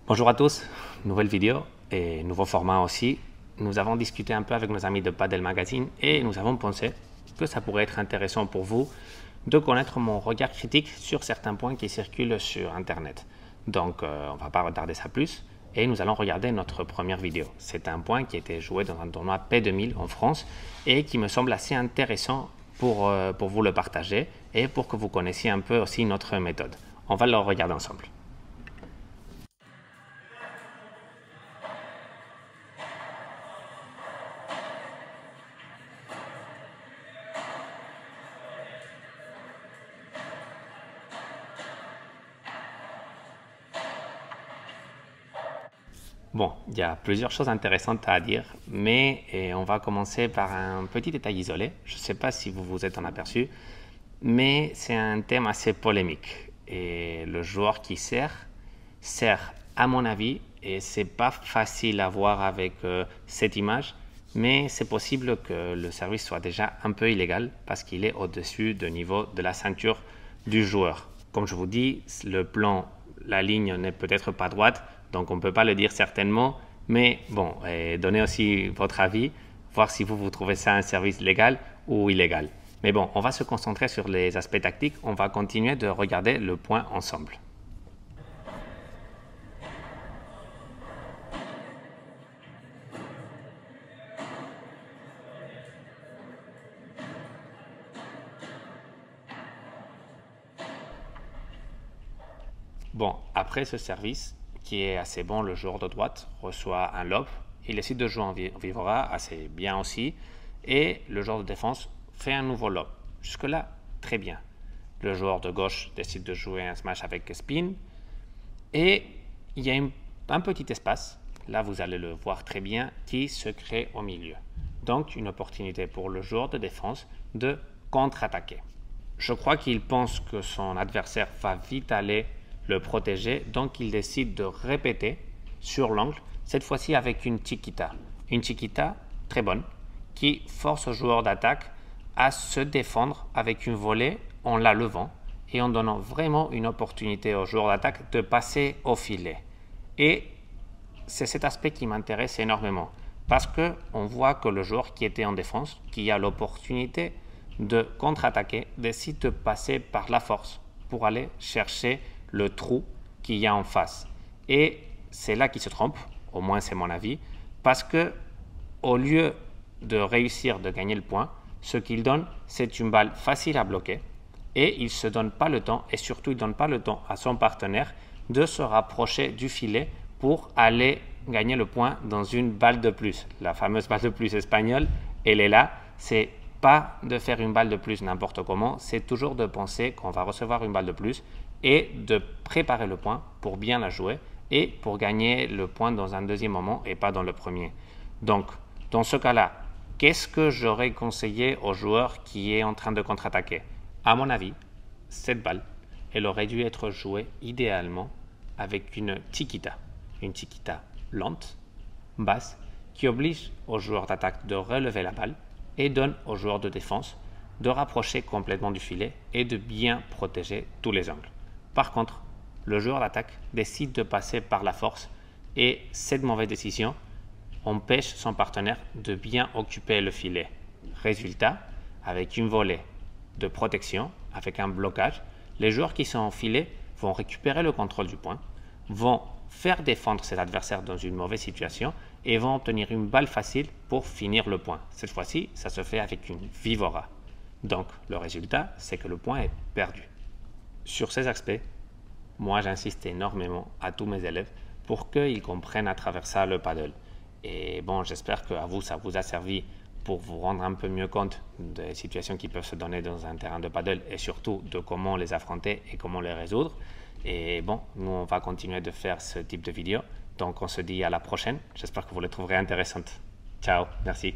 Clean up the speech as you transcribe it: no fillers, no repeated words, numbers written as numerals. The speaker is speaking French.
Bonjour à tous, nouvelle vidéo et nouveau format aussi. Nous avons discuté un peu avec nos amis de Padel Magazine et nous avons pensé que ça pourrait être intéressant pour vous de connaître mon regard critique sur certains points qui circulent sur Internet. Donc, on ne va pas retarder ça plus et nous allons regarder notre première vidéo. C'est un point qui a été joué dans un tournoi P2000 en France et qui me semble assez intéressant pour vous le partager et pour que vous connaissiez un peu aussi notre méthode. On va le regarder ensemble. Bon, il y a plusieurs choses intéressantes à dire, mais on va commencer par un petit détail isolé. Je ne sais pas si vous vous êtes en aperçu, mais c'est un thème assez polémique. Et le joueur qui sert, à mon avis, et c'est pas facile à voir avec cette image, mais c'est possible que le service soit déjà un peu illégal parce qu'il est au-dessus du niveau de la ceinture du joueur. Comme je vous dis, le plan, la ligne n'est peut-être pas droite, donc on ne peut pas le dire certainement, mais bon, donnez aussi votre avis, voir si vous trouvez ça un service légal ou illégal. Mais bon, on va se concentrer sur les aspects tactiques, on va continuer de regarder le point ensemble. Bon, après ce service, qui est assez bon, le joueur de droite reçoit un lob. Il décide de jouer en vivora, assez bien aussi. Et le joueur de défense fait un nouveau lob. Jusque-là, très bien. Le joueur de gauche décide de jouer un smash avec spin. Et il y a un petit espace, là vous allez le voir très bien, qui se crée au milieu. Donc une opportunité pour le joueur de défense de contre-attaquer. Je crois qu'il pense que son adversaire va vite aller le protéger, donc il décide de répéter sur l'angle, cette fois-ci avec une chiquita. Une chiquita très bonne, qui force au joueur d'attaque à se défendre avec une volée en la levant et en donnant vraiment une opportunité au joueur d'attaque de passer au filet. Et c'est cet aspect qui m'intéresse énormément, parce qu'on voit que le joueur qui était en défense, qui a l'opportunité de contre-attaquer, décide de passer par la force pour aller chercher le trou qu'il y a en face. Et c'est là qu'il se trompe, au moins c'est mon avis, parce que au lieu de réussir de gagner le point, ce qu'il donne, c'est une balle facile à bloquer et il ne se donne pas le temps, et surtout il ne donne pas le temps à son partenaire de se rapprocher du filet pour aller gagner le point dans une balle de plus. La fameuse balle de plus espagnole, elle est là, c'est pas de faire une balle de plus n'importe comment, c'est toujours de penser qu'on va recevoir une balle de plus et de préparer le point pour bien la jouer et pour gagner le point dans un deuxième moment et pas dans le premier. Donc, dans ce cas-là, qu'est-ce que j'aurais conseillé au joueur qui est en train de contre-attaquer? À mon avis, cette balle, elle aurait dû être jouée idéalement avec une chiquita lente, basse, qui oblige au joueur d'attaque de relever la balle et donne au joueur de défense de rapprocher complètement du filet et de bien protéger tous les angles. Par contre, le joueur d'attaque décide de passer par la force et cette mauvaise décision empêche son partenaire de bien occuper le filet. Résultat, avec une volée de protection, avec un blocage, les joueurs qui sont en filet vont récupérer le contrôle du point, vont faire défendre cet adversaire dans une mauvaise situation et vont obtenir une balle facile pour finir le point. Cette fois-ci, ça se fait avec une vivora. Donc, le résultat, c'est que le point est perdu. Sur ces aspects, moi j'insiste énormément à tous mes élèves pour qu'ils comprennent à travers ça le paddle. Et bon, j'espère qu'à vous, ça vous a servi pour vous rendre un peu mieux compte des situations qui peuvent se donner dans un terrain de paddle et surtout de comment les affronter et comment les résoudre. Et bon, nous on va continuer de faire ce type de vidéos. Donc on se dit à la prochaine. J'espère que vous les trouverez intéressantes. Ciao, merci.